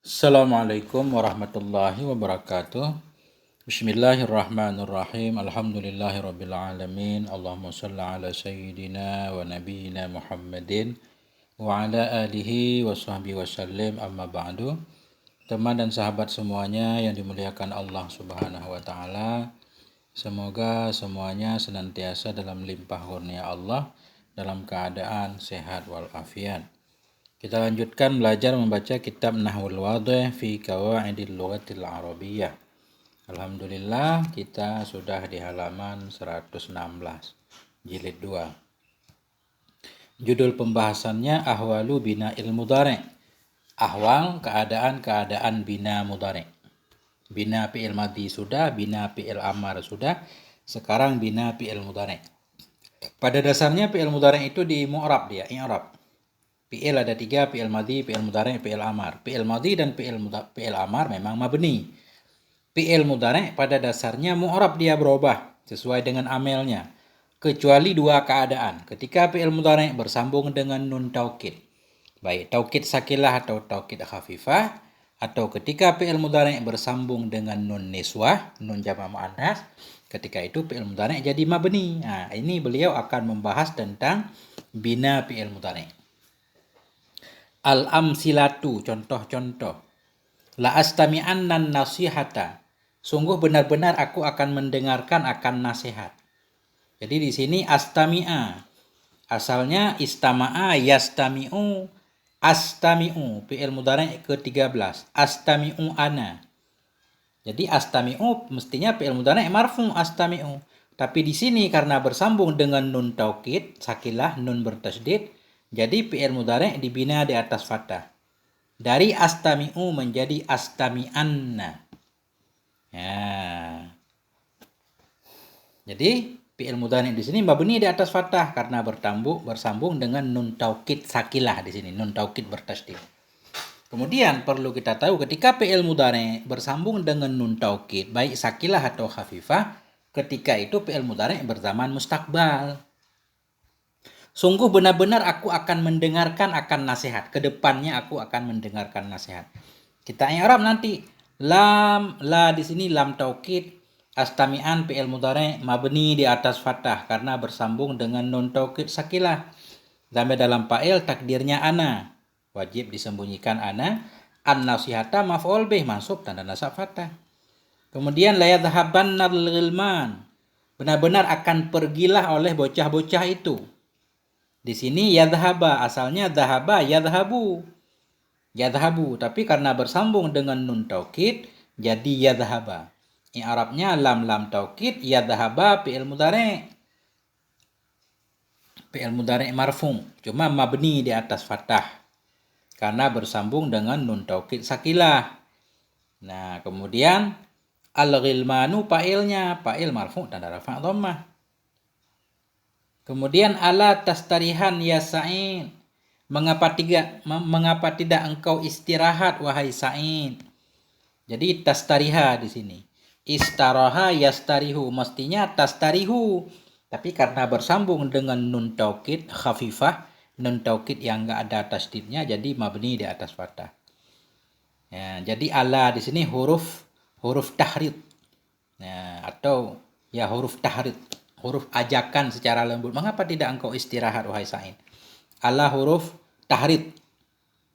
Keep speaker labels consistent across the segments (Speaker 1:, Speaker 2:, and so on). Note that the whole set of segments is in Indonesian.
Speaker 1: Assalamualaikum warahmatullahi wabarakatuh. Bismillahirrahmanirrahim. Alhamdulillahirrabbilalamin. Allahumma salli ala sayyidina wa nabiyina Muhammadin wa ala alihi wa sahbihi wa sallim, amma ba'du. Teman dan sahabat semuanya yang dimuliakan Allah Subhanahu wa taala, semoga semuanya senantiasa dalam limpah kurnia Allah, dalam keadaan sehat walafiat. Kita lanjutkan belajar membaca kitab Nahwul Wadih fi Qawaidil Lughatil Arabiyyah. Alhamdulillah kita sudah di halaman 116, jilid 2. Judul pembahasannya Ahwalu Bina'il Mudhari'. Ahwal, keadaan-keadaan bina mudhari'. Bina fi'il madhi sudah, bina fi'il amar sudah, sekarang bina fi'il mudhari'. Pada dasarnya fi'il mudhari' itu di mu'rab dia, i'rab. Fi'il ada 3, fi'il madhi, fi'il mudhari', fi'il amar. Fi'il madhi dan fi'il amar memang mabni. Fi'il mudhari' pada dasarnya mu'rab, dia berubah sesuai dengan amelnya. Kecuali 2 keadaan. Ketika fi'il mudhari' bersambung dengan nun taukid, baik taukid sakilah atau taukid khafifah, atau ketika fi'il mudhari' bersambung dengan nun niswah, nun jamak muannats, ketika itu fi'il mudhari' jadi mabni. Nah, ini beliau akan membahas tentang bina fi'il mudhari'. Al-amsilatu, contoh-contoh. La astami'annan nasihata. Sungguh benar-benar aku akan mendengarkan akan nasihat. Jadi di sini astami'a. Asalnya istama'a yastami'u, astami'u, fi'il mudhari' ke-13. Astami'u ana. Jadi astami'u mestinya fi'il mudhari' marfu' astami'u. Tapi di sini karena bersambung dengan nun taukid, sakilah nun bertasydid, jadi fi'il mudhari' dibina di atas fathah. Dari astami'u menjadi astami'anna. Ya. Jadi fi'il mudhari' di sini mabni di atas fathah karena bersambung dengan nun taukid sakilah di sini, nun taukid bertasydid. Kemudian perlu kita tahu ketika fi'il mudhari' bersambung dengan nun taukid baik sakilah atau khafifah, ketika itu fi'il mudhari' berzaman mustaqbal. Sungguh benar-benar aku akan mendengarkan akan nasihat. Kedepannya aku akan mendengarkan nasihat. Kita i'rab nanti. Lam, la di sini lam taukid. Astami'an fi'il mudhari' mabni di atas fathah karena bersambung dengan nun taukid sakilah. Sampai dalam fa'il takdirnya ana. Wajib disembunyikan ana. An-nasihata maf'ul bih, mansub tanda nasab fathah. Kemudian la yadhhabanna al-ghilman. Benar-benar akan pergilah oleh bocah-bocah itu. Di sini yadhhaba, asalnya dhahaba yadhhabu. Yadhhabu, tapi karena bersambung dengan nun taukid jadi yadhhaba. I'rabnya lam taukid yadhhaba fi'il mudhari'. Fi'il mudhari' marfu', cuma mabni di atas fathah karena bersambung dengan nun taukid sakilah. Nah, kemudian al-ghilmanu fa'ilnya, fa'il marfu' tanda rafa' dhammah. Kemudian ala tastarihan ya Sa'id. Mengapa tidak engkau istirahat wahai Sa'id? Jadi tastariha di sini. Istaraha yastarihu, mestinya tastarihu. Tapi karena bersambung dengan nun taukid khafifah, nun taukid yang enggak ada tasdidnya jadi mabni di atas fathah. Ya, jadi ala di sini huruf tahrid. Ya, atau ya huruf tahrid. Huruf ajakan secara lembut. Mengapa tidak engkau istirahat wahai Sa'id? Ala huruf tahrid.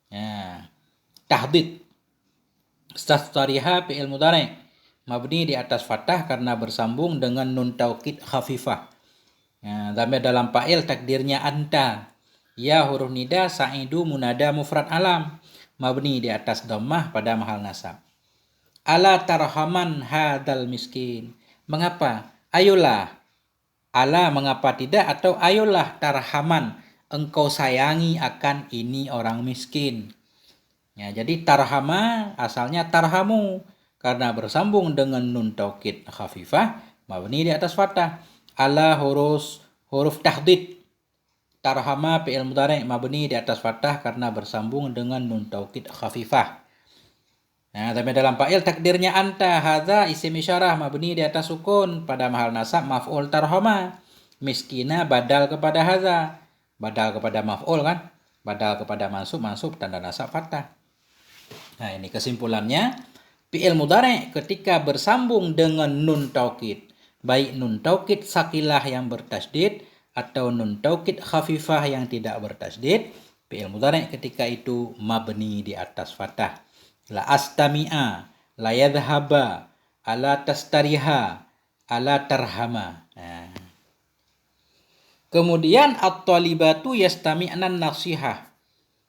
Speaker 1: Ya. Tahdid. Stastariha fi'il mudhari'. Mabni di atas fathah karena bersambung dengan nun taukid khafifah. Ya, dalam fa'il takdirnya anta. Ya huruf nida, Sa'idu munada mufrad alam. Mabni di atas dhammah pada mahal nasab. Ala tarhaman hadal miskin. Mengapa? Ayolah. Ala mengapa tidak, atau ayolah tarhaman engkau sayangi akan ini orang miskin. Ya, jadi tarhama asalnya tarhamu karena bersambung dengan nun taukid khafifah mabni di atas fathah. Ala huruf tahdid. Tarhama fi'il mudhari' mabni di atas fathah karena bersambung dengan nun taukid khafifah. Nah, tapi dalam fa'il takdirnya anta, hadza isim isyarah mabni di atas sukun pada mahal nasab maf'ul tarhama. Miskina badal kepada hadza. Badal kepada maf'ul kan? Badal kepada mansub tanda nasab fathah. Nah, ini kesimpulannya. Fi'il mudhari' ketika bersambung dengan nun taukid, baik nun taukid sakilah yang bertasydid atau nun taukid khafifah yang tidak bertasydid, fi'il mudhari' ketika itu mabni di atas fathah. La astami'a, la yadhhaba, ala tastariha, ala tarhama. Nah. Kemudian at-talibatu yastami'nan nasihah.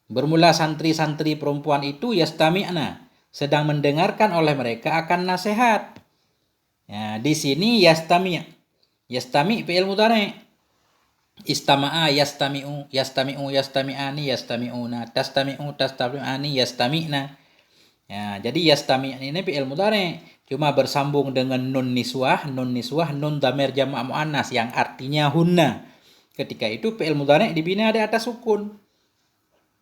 Speaker 1: Bermula santri-santri perempuan itu yastami'na, sedang mendengarkan oleh mereka akan nasihat. Ya, di sini yastami'. Yastami' fi'il mudhari'. Istama'a yastami'u, yastami'u yastami'ani yastami'una, tastami'u tastami'ani yastami'na. Ya, jadi yastami' ini fi'il mudhari', cuma bersambung dengan nun niswah, nun dhamir jamak muannas yang artinya hunna. Ketika itu fi'il mudhari' dibina di atas sukun.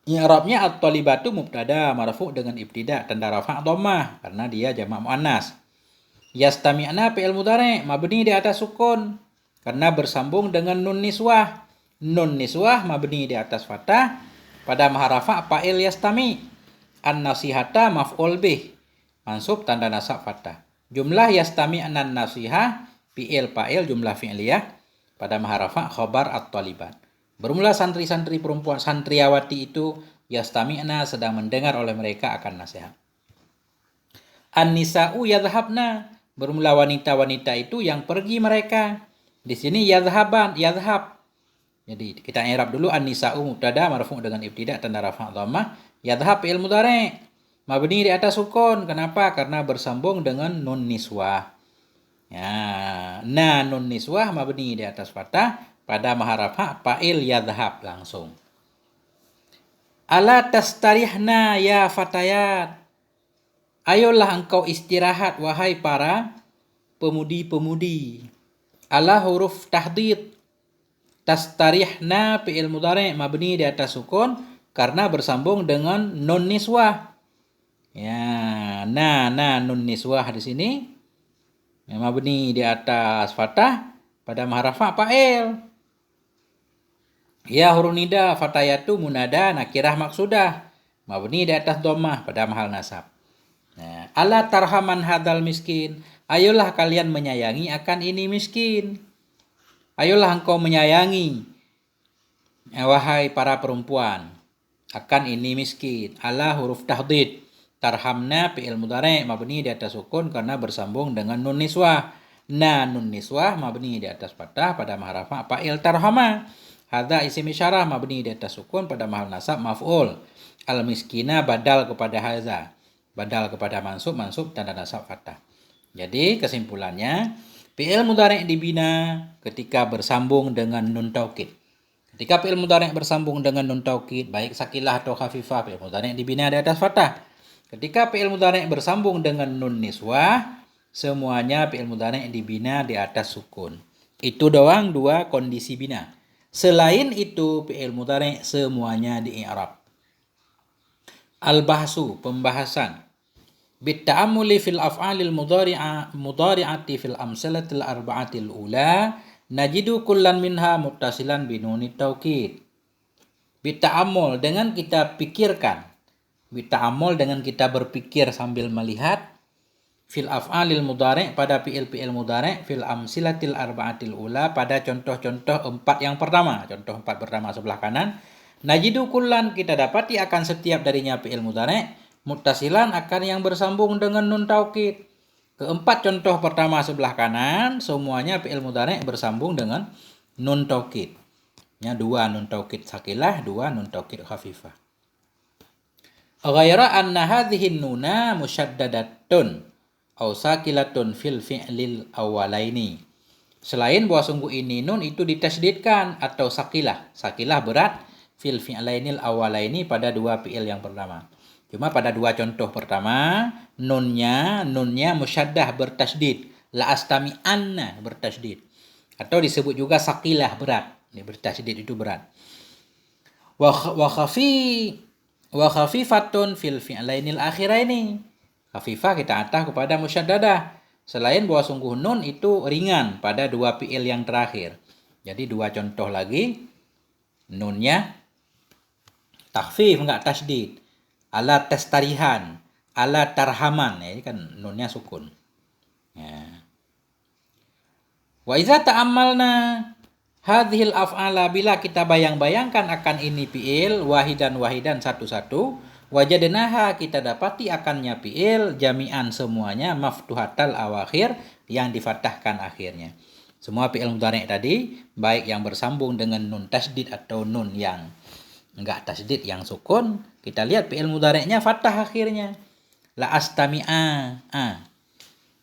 Speaker 1: I'rabnya at-talibatu mubtada marfu' dengan ibtida tanda rafa' dhammah karena dia jamak muannas. Yastami'na fi'il mudhari' mabni di atas sukun karena bersambung dengan nun niswah. Nun niswah mabni di atas fathah pada maharafa fa'il yastami'. An-nasihata maf'ul bih mansub tanda nasab fathah. Jumlah yastami'na nasihah fi'il fa'il jumlah fi'liyah pada maharafa khabar at-talibat. Bermula santri-santri perempuan santriawati itu yastami'na sedang mendengar oleh mereka akan nasihat. An-nisa'u yadhhabna, bermula wanita-wanita itu yang pergi mereka. Di sini yadhhaban, yadhhab. Jadi kita i'rab dulu an-nisa'u mubtada marfu' dengan ibtida tanda rafa' dhammah, yadhhab fi'il mudhari' mabni di atas sukun. Kenapa? Karena bersambung dengan nun niswah. Ya, nah nun niswah mabni di atas fathah pada maharafa fa'il yadhhab langsung. Ala tastarihna ya fatayat. Ayolah engkau istirahat wahai para pemudi-pemudi. Ala huruf tahdid. Tastarihna fi'il mudhari' mabni di atas sukun karena bersambung dengan nun niswah. Ya, nah nun niswah di sini mabni di atas fathah pada maharafa fa'il. Ya huruf nida fatayatu munada nakirah maksudah mabni di atas dhammah pada mahal nasab. Nah, ala tarhaman hadal miskin, ayolah kalian menyayangi akan ini miskin. Ayolah engkau menyayangi wahai para perempuan akan ini miskin. Ala huruf tahdid. Tarhamna fi'il mudhari' mabni di atas sukun karena bersambung dengan nun niswah. Nah nun niswah mabni di atas fathah pada maharafa fa'il tarhama. Hadza isim isyarah mabni di atas sukun pada mahal nasab maf'ul. Al miskina badal kepada hadza. Badal kepada mansub tanda nasab fathah. Jadi kesimpulannya fi'il mudhari' dibina ketika bersambung dengan nun taukid. Ketika fi'il mudhari' bersambung dengan nun taukid baik sakilah atau khafifah, fi'il mudhari' dibina di atas fathah. Ketika fi'il mudhari' bersambung dengan nun niswah, semuanya fi'il mudhari' dibina di atas sukun. Itu doang dua kondisi bina. Selain itu fi'il mudhari' semuanya di i'rab. Al-bahsu, pembahasan. Bitta'amuli fil af'alil mudhari'ati fil amsalatil arba'atil ula najidu kullan minha muttasilan binunit taukid. Bitta'amul dengan kita pikirkan. Bitta'amul dengan kita berpikir sambil melihat fil af'alil mudhari' pada fi'il mudhari' fil amsilatil arba'atil ula pada contoh-contoh empat yang pertama. Contoh empat pertama sebelah kanan. Najidu kullan kita dapati akan setiap darinya fi'il mudhari' muttasilan akan yang bersambung dengan nun taukid. Keempat contoh pertama sebelah kanan semuanya fi'il mudhari' bersambung dengan nun taukid. Ya, dua nun taukid sakilah, dua nun taukid khafifah. Ghaira anna hadhihi nuna musyaddadatun aw sakilatun fil fi'lil awwalaini. Selain bahwa sungguh ini nun itu ditasydidkan atau sakilah. Sakilah berat fil fi'lainil awwalaini pada dua fi'il yang pertama. Cuma pada dua contoh pertama nunnya musyaddah bertasydid. La astami anna bertasydid. Atau disebut juga sakilah berat. Ini bertasydid itu berat. Wa khafifatun fil fi'lainil akhiraini. Khafifah kita atah kepada musyaddadah. Selain bahwa sungguh nun itu ringan pada dua fi'il yang terakhir. Jadi dua contoh lagi. Nunnya takhfif enggak tasydid. Ala tastarihan. ala tarhaman, ya, ini kan nunnya sukun. Ya. Wa idza ta'ammalna hadhil af'ala, bila kita bayang-bayangkan akan ini fi'il wahidan satu-satu, wajadnaha, kita dapati akannya fi'il jami'an semuanya maftuhatal awakhir, yang difathahkan akhirnya. Semua fi'il mudhari' tadi baik yang bersambung dengan nun tasdid atau nun yang enggak tasdid yang sukun, kita lihat fi'il mudhari'nya fathah akhirnya. La astami'a.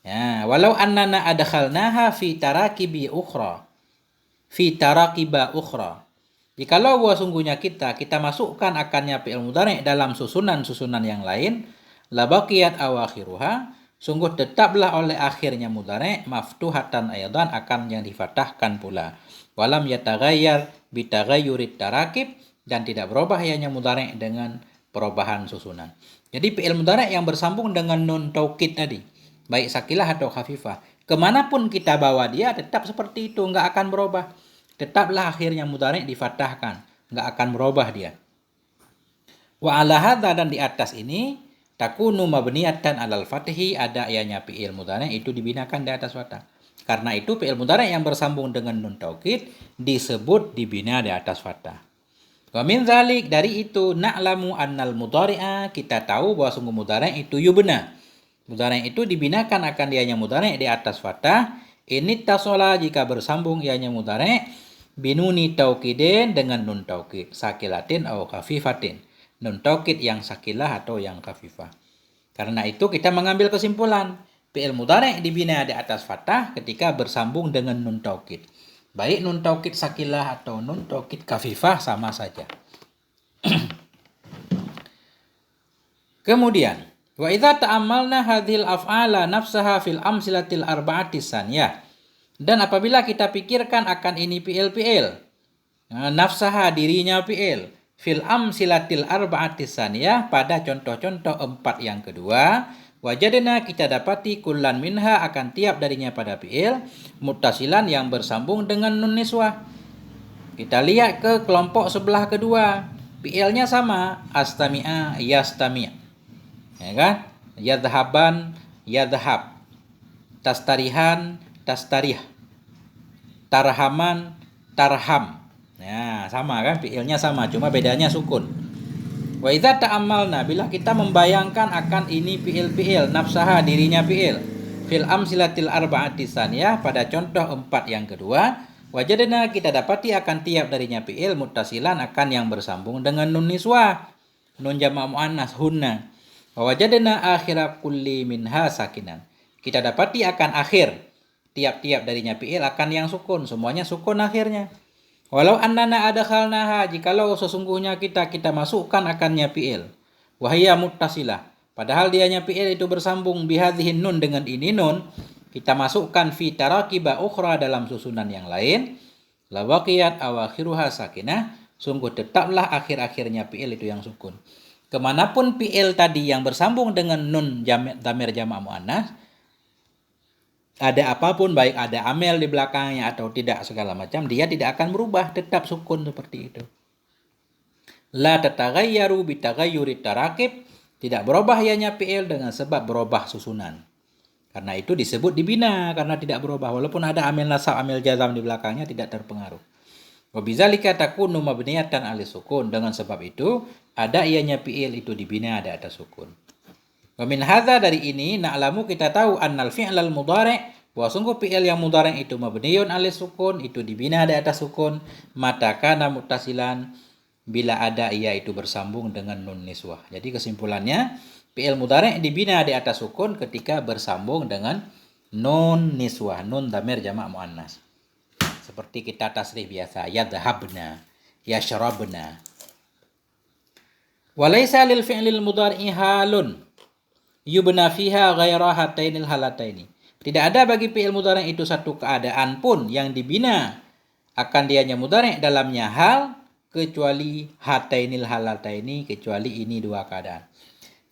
Speaker 1: Ya, walau annana adkhalnaha fi tarakiba ukhra. Jikalau bahwa sungguhnya kita masukkan akannya fi'il mudhari' dalam susunan-susunan yang lain, la baqiyat awakhiruha, sungguh tetaplah oleh akhirnya mudhari' maftuhatan aydan, akan yang difathahkan pula. Walam yataghayyar bitaghayyurit tarakib, dan tidak berubah ianya mudhari' dengan perubahan susunan. Jadi fi'il mudhari' yang bersambung dengan nun taukid tadi, baik sakilah atau khafifah, kemanapun kita bawa dia tetap seperti itu, enggak akan berubah. Tetaplah akhirnya mudhari' difathahkan, enggak akan berubah dia. Wa ala hadza, dan di atas ini, takunu mabniyatan alal fathi, ada ianya fi'il mudhari' itu dibinakan di atas fathah. Karena itu fi'il mudhari' yang bersambung dengan nun taukid disebut dibina di atas fathah. Wa min dzalik, dari itu, na'lamu annal mudhari'a, kita tahu bahwa sungguh mudhari' itu yubna. Mudhari' itu dibinakan akan dianya mudhari' di atas fathah. Ini tasola, jika bersambung ianya mudhari' binuni taukidin, dengan nun taukid sakilatin atau khafifatin, nun taukid yang sakilah atau yang khafifah. Karena itu kita mengambil kesimpulan fi'il mudhari' dibina di atas fathah ketika bersambung dengan nun taukid, baik nun taukid sakilah atau nun taukid khafifah, sama saja. Kemudian, wa idza ta'ammalna hadhil af'ala nafsaha fil amsilatil arba'ati saniyah, dan apabila kita pikirkan akan ini fi'il, nafsaha, dirinya fi'il, fil amsilatil arba'ati saniyah, pada contoh-contoh 4 yang kedua, wajadna, kita dapati kullan minha, akan tiap darinya pada fi'il muttasilan yang bersambung dengan nun niswah. Kita lihat ke kelompok sebelah kedua, fi'ilnya sama, astami'a, yastami', ya kan? Yadhaban, yadhab, tastarihan, tastarih, tarhaman, tarham. Ya, sama kan, fi'ilnya sama, cuma bedanya sukun. Wa idza ta'ammalna, bila kita membayangkan akan ini fi'il, nafsaha, dirinya fi'il, fil amsilatil arba'ati saniyah, pada contoh 4 yang kedua, wajadna, kita dapati akan tiap darinya fi'il muttasilan, akan yang bersambung dengan nun niswah, nun jama' muannas, hunna. Wa wajadna akhira kulli minha sakinan, kita dapati akan akhir tiap-tiap darinya fi'il akan yang sukun, semuanya sukun akhirnya. Walau annana adkhalnaha, jikalau sesungguhnya kita masukkan akannya fi'il, wahia muttasilah, padahal dianya fi'il itu bersambung, bihadhihin nun, dengan ini nun, kita masukkan fi tarakiba ukhra, dalam susunan yang lain, la baqiyat awakhiruha sakinah, sungguh tetaplah akhir-akhirnya fi'il itu yang sukun. Kemanapun fi'il tadi yang bersambung dengan nun dhamir jama' muannas, ada apapun, baik ada amel di belakangnya atau tidak segala macam, dia tidak akan berubah, tetap sukun seperti itu. La tataghayyaru bitaghayyurit tarakib, tidak berubah ianya fi'il dengan sebab berubah susunan. Karena itu disebut dibina, karena tidak berubah, walaupun ada amel nasab, amel jazam di belakangnya tidak terpengaruh. Wa bidzalika takunu mabniyatan 'ala sukun, dengan sebab itu ada ianya fi'il itu dibina di atas sukun. Wa min hadza, dari ini, na'lamu, kita tahu, annal fi'lal mudhari', bahwa sungguh fi'il yang mudhari' itu mabniyun 'ala sukun, itu dibina di atas sukun, mata kana muttasilan, bila ada ia itu bersambung dengan nun niswah. Jadi kesimpulannya, fi'il mudhari' dibina di atas sukun ketika bersambung dengan nun niswah, nun dhamir jama' muannas. Seperti kita tasrih biasa, yadhhabna, yashrabna. Walaysa lil fi'lil mudhari'i halun yubna fiha ghaira hatainil halataini. Tidak ada bagi fi'il mudhari' itu satu keadaan pun yang dibina akan dianya mudhari' dalamnya hal, kecuali hatainil halataini, kecuali ini dua keadaan.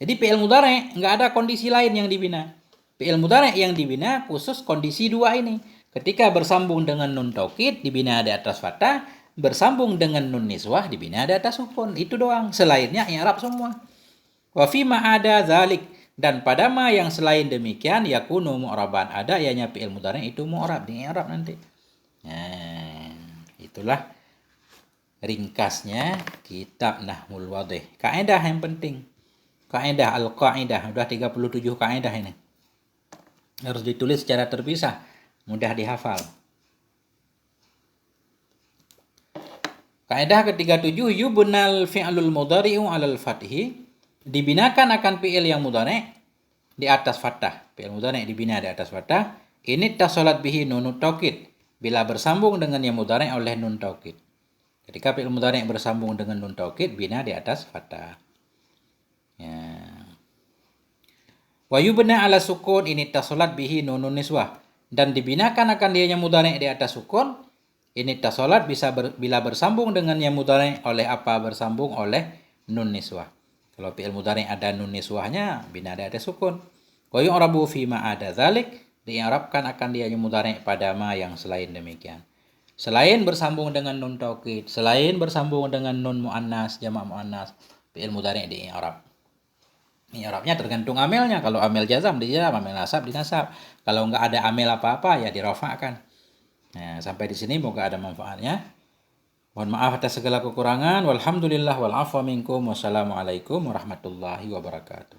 Speaker 1: Jadi fi'il mudhari' enggak ada kondisi lain yang dibina. Fi'il mudhari' yang dibina khusus kondisi dua ini. Ketika bersambung dengan nun taukid dibina di atas fathah, bersambung dengan nun niswah dibina di atas sukun. Itu doang. Selainnya i'rab semua. Wa fi ma ada zalik, Dan pada ma yang selain demikian yakunu mu'raban, ada ianya fi'il mudhari itu mu'rab, di i'rab nanti. Nah, itulah ringkasnya kitab Nahwul Wadih. Kaidah yang penting. Kaidah al-qaidah, udah 37 kaidah ini. Harus ditulis secara terpisah, mudah dihafal. Kaidah ke-37, yubnal fi'lul mudhari'u 'alal fathi, dibinakan akan fi'il yang mudhari' di atas fathah. Fi'il mudhari' dibina di atas fathah. Ini tasolat bihi nunut taukid, bila bersambung dengan yang mudhari' oleh nun taukid. Ketika fi'il mudhari' bersambung dengan nun taukid, bina di atas fathah. Ya. Wa yubna 'ala sukun, ini tasolat bihi nunun niswah, dan dibinakan akan dia yang mudhari' di atas sukun. Ini tasolat bila bersambung dengan yang mudhari' oleh apa? Bersambung oleh nun niswah. Kalau fi'il mudhari' ada nun niswahnya, bina di atas sukun. Wa yu'rabu fi ma ada dzalik, di'rabkan akan dia yang mudhari' pada ma yang selain demikian. Selain bersambung dengan nun taukid, selain bersambung dengan nun muannas, jamak muannas, fi'il mudhari' di i'rab. I'rabnya tergantung amelnya. Kalau amel jazam dijazam, amel nasab dinasab. Kalau enggak ada amel apa-apa ya dirafa'kan. Nah, sampai di sini moga ada manfaatnya. Mohon maaf atas segala kekurangan. Walhamdulillah wal afwa minkum. Wassalamualaikum warahmatullahi wabarakatuh.